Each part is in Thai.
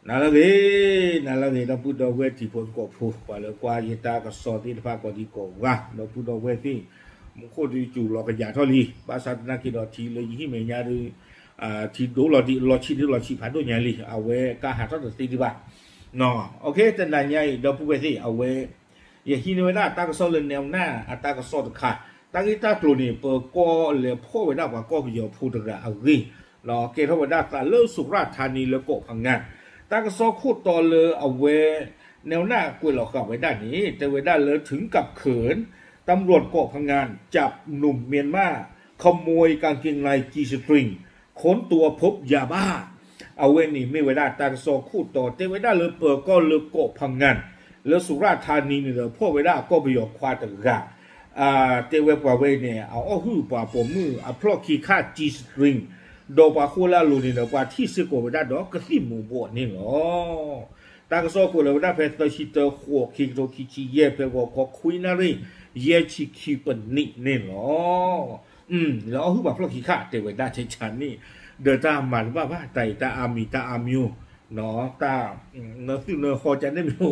nalage na pudo we ti pon ko phu pa le kwa yita ka so ti pha ko ti ko wa no pudo we ti mo ko ti chu lo ka ya tho li ba sa na ki do ti le yi me nya ri ti do lo ti lo chi pha do nya li a we ka ha tho ti di ba no okay ta na nya do pu we ti a we ye hi no na ta ka so le ne na a ta ka so ta kha ta ki ta klo ni po ko le pho we na ba ko bi yo phu ta a ri lo ke tho we na ta le su ra tha ni le ko phang ngaตากซอคูดต่อเลยเอาเวแนวหน้ากวยหลอกกับไว้ด้านนี้แต่ไว้ด้านเลยถึงกับเขินตำรวจเกาะพังงานจับหนุ่มเมียนมาขโมยกางเกงในจีสตริงค้นตัวพบยาบ้าเอาเวนี่ไม่ไว้ด้านตากซอคูดต่อแต่ไว้ด้านเลยเปิดก็เลยเกาะพังงานแล้วสุราษฎร์ธานีเนี่ยพ่อไว้ด้านก็ไปหยอกควาตะกะแต่ไว้ป่าเวเนี่ยเอาหื้อป่าปมมือเอาพลอกขี้ข้าจีสตริงดอกปลาโคลาลูนี่เนาะว่าที่สิโกไปได้ดอกก็สิหมู่บ่นี่เนาะตากซอโกเลยว่าเพตชิเตอหัวคิงโตคิจิเย่เพก็ขอคุยนะเรเย่ชิคิปนี่เนาะแล้วคือว่าพวกขี้ข้าเตไว้ได้ใช้ฉันนี่เดินตามมันว่าไตตาอามีตาอามิวเนาะตาเนาะคือเนาะขอจันได้มิว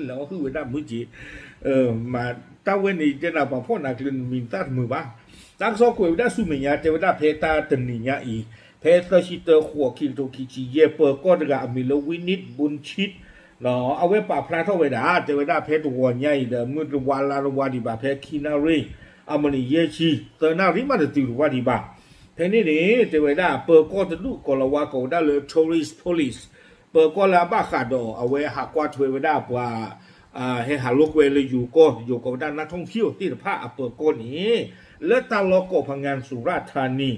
แล้วคือว่าได้มื้อจีมาตาเว้นนี่จะน่ะบ่พ่อน่ะคือมีตามือบ้าตากซอกวยได้สุเมียเทวดาเพตาตนิญาอีเพตชิเตหัวคิงโตคิจิเยเปก็ดกะมีลวินิตบุญชิตเนาะเอาไว้ปราบพระเท่าไว้ดาเทวดาเพตัวใหญ่เดมือวาลาวาดิบาเพคินารีอามณีเยชีเตนาริมาติวาดิบาเพนี่นี่เทวดาเปก็ตดุกลวาโกได้เลย tourist police เปก็ลาบาคาโดเอาไว้หากว่าเทวดาว่าให้หาลูกเวเลยอยู่กับด้านนักท่องเที่ยวที่พระเปก็นี้และตาลโกพังงานสุราษฎร์ธานี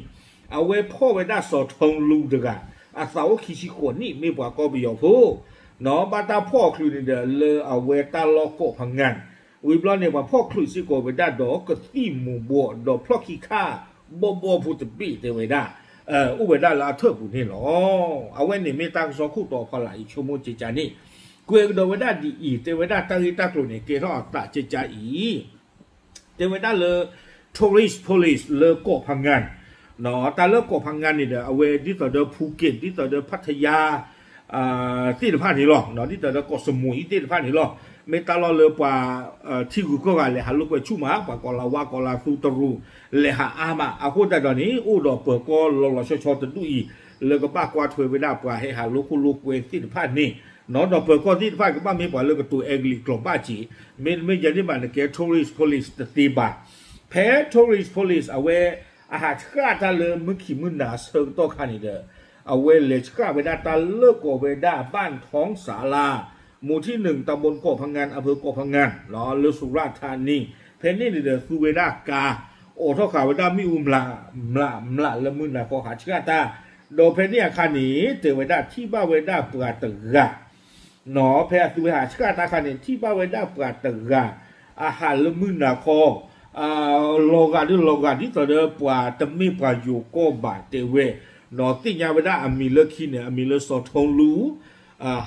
เอาไว้พ่อไว้ได้สอทองลูดกะอาสาวขี้ชิขวนนี่ไม่บอกก็ไปยอผู้เนาะบาตาพ่อคลุนี่เดเลยเอาไว้ตาลโกพังงานวิบล้อเนี่ยว่าพ่อคลุสิโกไว้ได้ดอกก็ที่หมู่บัวดอกพลอกขี้ข้าบ่พูดบีเตไว้ได้อุไว้ได้ละเทิดผู้นี่หรอเอาไว้เนี่ยไม่ตั้งสอคู่ต่อพลายชั่วโมงจิจานี่กูเองโดนไว้ได้ดีอีเตไว้ได้ตั้งที่ตั้งตัวเนี่ยเกล้าตาจิจาอีเตไว้ได้เลยtourist police เลิกเกาะพังงานเนาะแต่เลิกเกาะพังงานนี่เด้อเอาไว้ที่ต่อเดิมภูเก็ตที่ต่อเดิมพัทยาที่ต่อภาคนี้หรอเนาะที่ต่อเดิมเกาะสมุยที่ต่อภาคนี้หรอไม่ตลอดเลยป่าที่กูก็เลยหาลูกไปชุ่มหาป่ากอลาวากอลาซูตรูเลยหาอามาเอาคนแต่ตอนนี้อู้ดอกเปิดก็ลองชอตดูอีเลยก็ป้ากวาดถวยไปได้ป่าให้หาลูกเวที่ต่อภาคนี้เนาะดอกเปิดก็ที่ต่อภาคก็บ้าไม่ป่าเลยก็ตัวเองหลีกลงบ้าจีไม่ยันที่มันเกี่ยว tourist police ตีบาแพ้ tourist police เอาไว้อาหารข้าตาเลยมึงขี่มึงหนาเชิงโตขานี่เด้อเอาไว้เลชข้าไปได้ตาเลิกโกไปได้บ้านท้องศาลาหมู่ที่1ตำบลเกาะพังงานอำเภอเกาะพังงานเนาะเลือสุราษฎร์ธานีเพนนี่เด้อสุเวดากาโอท่อข่าวไปได้มีมลาแล้วมึงหนาพอหาข้าตาโดเพนนี่ขานี่เจอไปได้ที่บ้านไปได้ปลาตะกะเนาะแพ้สุเวหาข้าตาขานี่ที่บ้านไปได้ปลาตะกะอาหารแล้วมึงหนาคอโลกาที่ต่อเดิมปว่าตมีปว่าอยู่ก็บาดเตเวนอติญาเวดาอมีเลิกขี้เนี่ยอมีเลิกสอทองรู้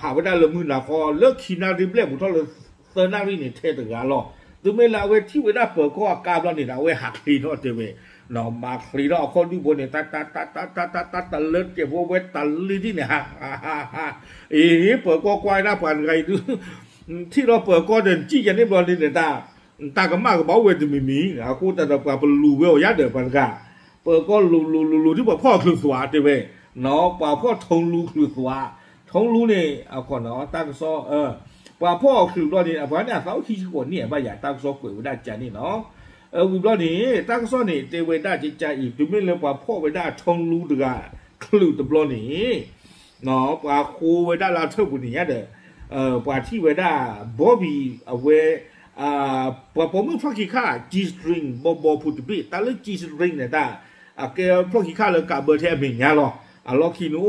หาเวดาละมือหนาคอเลิกขี้นาริบเล่บุทอเลยเตนาริเนี่ยเทตกาลอตัวเมลาเวที่เวดาเปิดก็อากาบแล้วนี่นะเวหักลีนอเตเวนอมาคลีนอคนที่บนเนี่ยตาเลิกเก็บเวตันลีที่เนี่ยเปิดก็ควายหน้าผ่านไงดูที่เราเปิดก็เดินจี้ยันนี่บอลนี่เนี่ยตาก็มากก็บอกเวทมีอากูแต่เราปลูเวลยัดเดือดปันกาเปิดก็ลูที่บอกพ่อคือสวาเตเวเนาะป่าพ่อทงลูคือสวาทงลูเนี่ยเอาก่อนเนาะตั้งซอป่าพ่อคือตอนนี้ป่าเนี่ยเขาขี้ขวนเนี่ยป่าอยากตั้งซอก๋วยได้จานี่เนาะวิบล้อนี่ตั้งซอนี่เตเวได้จิตใจอีกถึงไม่เลยป่าพ่อไปได้ทงลูเดือคลือตบล้อนี่เนาะป่าคูไปได้ลาเท่าบุญเนี่ยเด้อป่าที่ไปได้บ๊อบบี้เอาไว้พอผมมึงพลอกขี้ข้า G string บ่พูดบีแต่เรื่อง G string เนี่ยได้แกพลอกขี้ข้าเลยกับเบอร์แทบอย่างเงี้ยหรอล็อกขี้นู้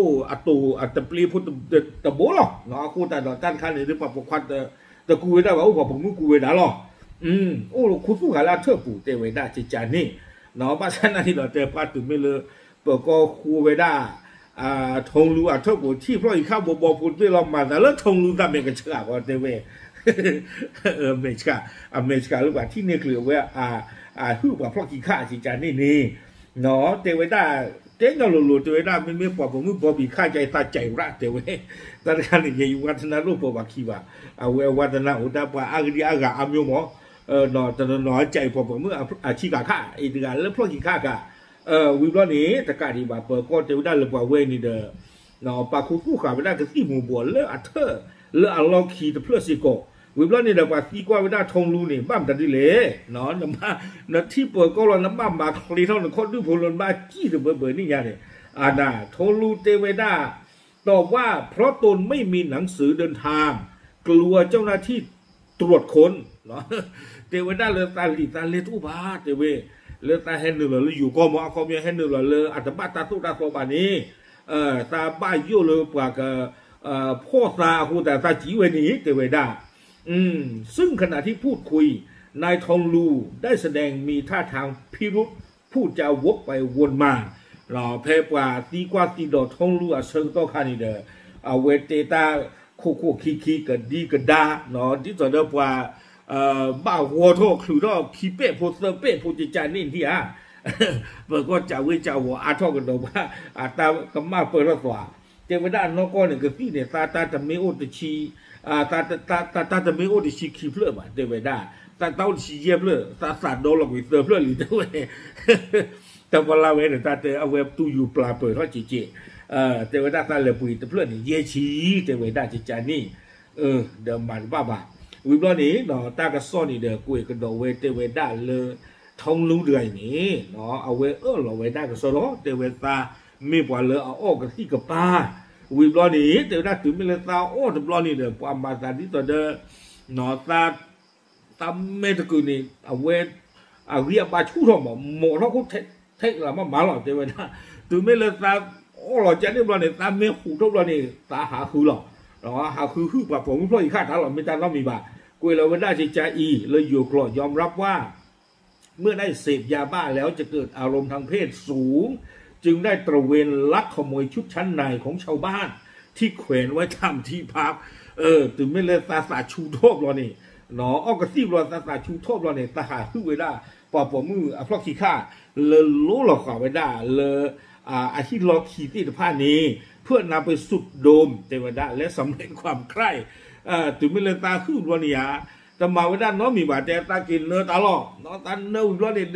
ตะปลีพูดตะโบหรอเนาะกูแต่ตอนตั้งคันเนี่ยด้วยปะปกควันแต่กูได้ว่าพอผมมึงกูได้หรอคุณผู้ขายลาเทือกปู่เตไว้ได้จิตใจนี่เนาะบ้านฉันนั่นที่เราเจอป้าตื่นไม่เลยเปิดก็คูไว้ได้ทงรู้เทือกปู่ที่พลอกขี้ข้าบ่พูดไม่ลองมาแต่แล้วทงรู้ทำเป็นกระเชือกว่าเตไว้อเมริกาหรือว่าที่เนี่ยคือว่าฮือว่าพวกขี้ข้าสิจานี่เนาะเตไว้ได้ เจ๊งเราหลุดตัวได้ไม่ปอบผมมือบอบีข้าใจตาใจระเตวตอนนั้นยังวัฒนาลูกปอบคีว่าเอาวัฒนาอุตบะอากดีอากาอามยมอนอตอนนอใจปอบมืออาชีกาข้าอีกการแล้วพวกกินข้ากะวิบล้อนี้ตะการที่ว่าเปิดก็เตวได้เลยว่าเวนี่เด้อนอปาคูคู่ขาไม่ได้ก็ที่หมู่บัวเลอะอัเธอเลอะอัลลอคีตะเพื่อสิโกวิบล้อนี่เด้อว่าที่กว่าไม่ได้ทงลูนี่บ้ามตัดดิเลเนาะน้ำมานาที่เปิดก็เราน้ำบ้ามมาคลีเท่านั้นคนดูพลนมาจี้เบื่อนี่ยาเนี่ยอาณาทงลูเตเวดาตอบว่าเพราะตนไม่มีหนังสือเดินทางกลัวเจ้าหน้าที่ตรวจค้นเนาะเตเวดาเลยตาลีตาเลตุบาเตเวเลตาแฮนนึเลยอยู่ก็มาเขามีแฮนนึเลยอัตบ้าตาตุตาโซบานี้ตาบ้าโยเลยกว่ากับพ่อตาคูแต่ตาจีเวนี้เตเวดาซึ่งขณะที่พูดคุยนายทองลูได้แสดงมีท่าทางพิรุษพูดจาวกไปวนมาเราเพปว่าตีกว่าตีดอทองลูเชิงโตคานิเดอเวเตตาโคคีกันดีกันดาเนาะที่จะได้ว่าบ้าหัวโตคือเราคีเป้โพสเตอร์เป้โพจิจานี่ที่เปิดก็จะเวจาวอาทอกันดอกว่าตากำมาเปิดรัสวาเจ้าไม่ได้นอกก็เนี่ยก็ที่เนี่ยตาจะไม่อุตชีตาจะไม่โอ้ดิชิคีเพลมาเดวิดาตาเต้าชิเยเพลตาสัตว์โดนหลอกวิเตอร์เพลหรือเดวิแต่เวลาเวเนี่ยตาเตเอาเว็บตู้อยู่ปลาเปิดเขาจีเจเดวิดาตาเลยปุยแต่เพลนี่เยชีเดวิดาจิจานี่เดิมมันบ้าวิบล้อนี้เนาะตากระซ่อนนี่เด้อกุยกันดอกเวเดวิดาเลยทองรู้เดือยนี่เนาะเอาเวเราเวดากระซ่อนเดวิดาไม่ปล่อยเลยเอาออกกันที่กับป้าวิบล้อนี้เดี๋ยวได้ถึงเวลาตาโอ้ถึงบล้อนี้เดี๋ยวความมาตาที่ต่อเดินหนอตาเมตกุนี่เอาเวเอาเรียบาชูทองบอกหมดเขาเทคละมาหล่อเดี๋ยวนะถึงเวลาตาโอ้หล่อจังเนี่ยบล้อนี้ตาเมหูทุกบล้อนี้ตาหาคือหล่อหรอหาคือแบบผมไม่พออีกข้าตาหล่อไม่ตาเรามีบ่ากุยเราไม่ได้ใจอีเลยอยู่กลอยอมรับว่าเมื่อได้เสพยาบ้าแล้วจะเกิดอารมณ์ทางเพศสูงจึงได้ตระเวนลักขโมยชุดชั้นในของชาวบ้านที่แขวนไว้ทำที่พักถึงไม่เลยตาสาชูโทษเรานี่หนอออกกระซิบเราตาสาชูโทษเราเนี่ยตาหาขึ้นไว้ได้ปอบมือพลอกขี้ข้าเลยรู้หลอกขวาไว้ได้เลยอาชีพหลอกขี้ที่ผ้านี้เพื่อนำไปสุดโดมเทวดาและสำเร็จความใคร่ถึงไม่เลยตาขึ้นเราเนี่ยแต่มาไว้ด้านน้องมีบาดแต่ตากินเนื้อตาหลอกน้องตาเนื้อวิบล้อเนี่ย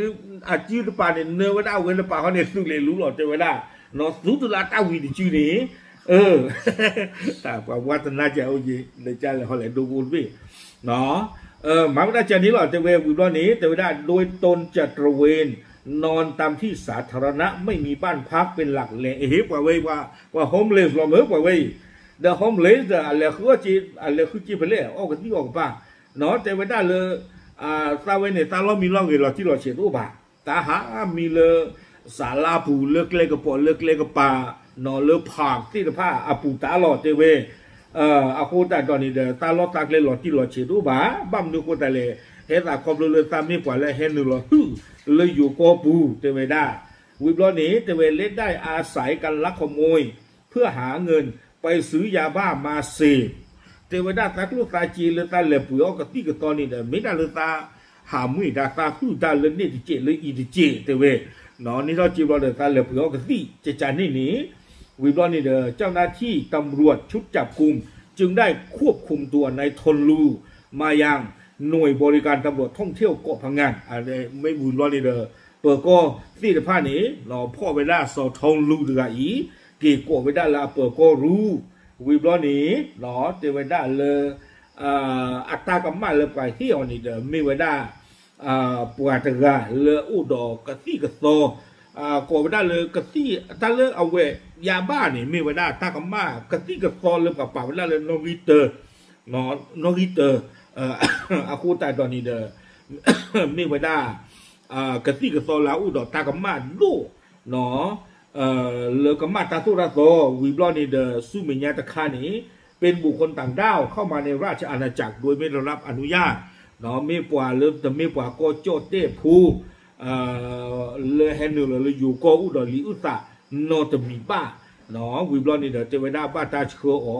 อาจีรป่าเนี่ยเนื้อไว้ได้เว้นป่าเขาเนี่ยสุดเลยรู้หรอเทวดาน้องสุดละตาวิดิจูนี่แต่ว่าตนาจะเอาจีเลยจ้าเลยเขาเลยดูบุญพี่เนาะมาไม่ได้จะนี้หรอเทวดาวิบล้อนี้เทวดาโดยตนจะตระเวนนอนตามที่สาธารณะไม่มีบ้านพักเป็นหลักแหล่งเฮ้ยกว่าเว้ยว่าโฮมเลสเราเหมือนกว่าเว้ยเดอะโฮมเลสอะไรคือจีไปเลยออกกันที่ออกป่ะเนาะแต่ไม่ได้เลยตาเวเนี่ยตาเรามีร่องเงินเราที่เราเฉียดรูปะตาหามีเลยสาลาปูเลือกเล็กกับปอเลือกเล็กกับปลาเนาะเลือกผักที่ผ้าอาปูตาหลอดเตเวอาโคตาตอนนี้เดตาเราตากเลยหลอดที่เราเฉียดรูปะบ้ามดูโคตาเลยเฮตาคอมเลยตามไม่ปล่อยเลยเฮนูเราเลยอยู่กอปูเตเวได้วิบล้อนี้เตเวเล็ดได้อาศัยกันลักขโมยเพื่อหาเงินไปซื้อยาบ้ามาเสพเทวดาตาลูกตาจีเลยตาเหลือปุ๋ยออกที่กับตอนนี้เนี่ยไม่ได้เลยตาหามือตาคู่ตาเลยเนี่ยที่เจเลยอีที่เจเทเวนอนนี่เราจีบเราเลยตาเหลือปุ๋ยออกที่เจจานี่นี้วิบล้อนี้เด้อเจ้าหน้าที่ตำรวจชุดจับกุมจึงได้ควบคุมตัวนายทนลูมายังหน่วยบริการตำรวจท่องเที่ยวเกาะพังงานอะไรไม่วิบล้อนี้เด้อเปิดก็ที่ผ้านี้เราพ่อเวลาสอทองลูเดืออีเกี่ยวกับเวลาลาเปิดก็รู้วิบล้อนี้เนาะเทวดาเลยอัตตากรรมะเลยไปที่อันนี้เดิมมีเวลาปวดตะเลยอุดอกระซี่กระโซก็เวลาเลยกระซี่ถ้าเลิกเอาเวยาบ้านี่มีเวลาตากรรมะกระซี่กระโซเลยกับป่าเวลาเลยนอริเตอร์เนาะนอริเตอร์อาคูตาตอนนี้เดิมมีเวลากระซี่กระโซแล้วอุดอตากรรมะลูเนาะเลกมาตาสุราโซวิบลอนีเดสุเมียตะคานี้เป็นบุคคลต่างด้าวเข้ามาในราชอาณาจักรโดยไม่ได้รับอนุญาตเนาะไม่ปว่าเริ่มแต่ไม่ปว่าก็โจเต้ผู้เลแฮนูเลยอยู่ก็อุดรลิอุตะโนตมีบ้าเนาะวิบลอนีเดเจเวดาบ้าตาเชื่ออ๋อ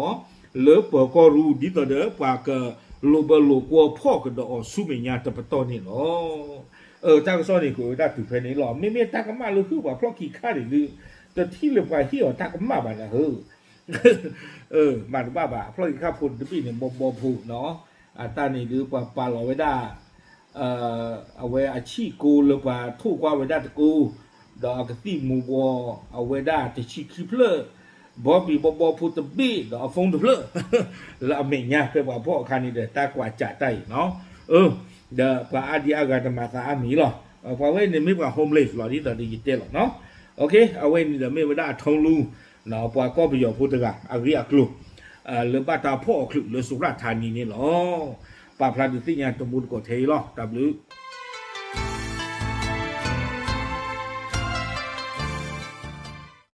เลเปิดก็รู้ดีต่อเด้อปว่าก็โลเบโลกัวพ่อก็ดอสุเมียตะปะตอนี่เนาะตากซ้อนนี่กูได้ถือเพลนี้หรอไม่ตากมาเลยคือว่าเพราะขี้ข้าหรือ แต่ที่เรียกว่าเหี้ยวทักมาบ้านนะบ้านบ้าบ่าเพราะข้าพูดที่เนี่ยบ่พูดเนาะตานี่หรือปลาเราไว้ได้เอาไว้อาชีพกูหรือว่าทุกว่าไว้ได้ตะกูดอกกระติมูบัวเอาไว้ได้แต่ชีคิเพลบ่บีบ่พูดตะบี้ดอกฟงตะเพลแล้วอเมญญาเป็นว่าพ่อคันนี่เด้ตากว่าจะได้เนาะเด้อปลาอาดีอากาศมาสามีหรอพอไว้เนี่ยไม่ว่าโฮมเลสหรอที่ตอนนี้ยิเตหรอเนาะโอเคเอาไว้นี่เด้อไม่ว่าได้ทงลูเนาะปลาก็ไปอยู่พูดตะกะอาริยากลุหรือบ้าตาพ่อคลุหรือสุราษฎร์ธานีนี่หรอปลาพลาดที่งานตมุนกดเทหรอW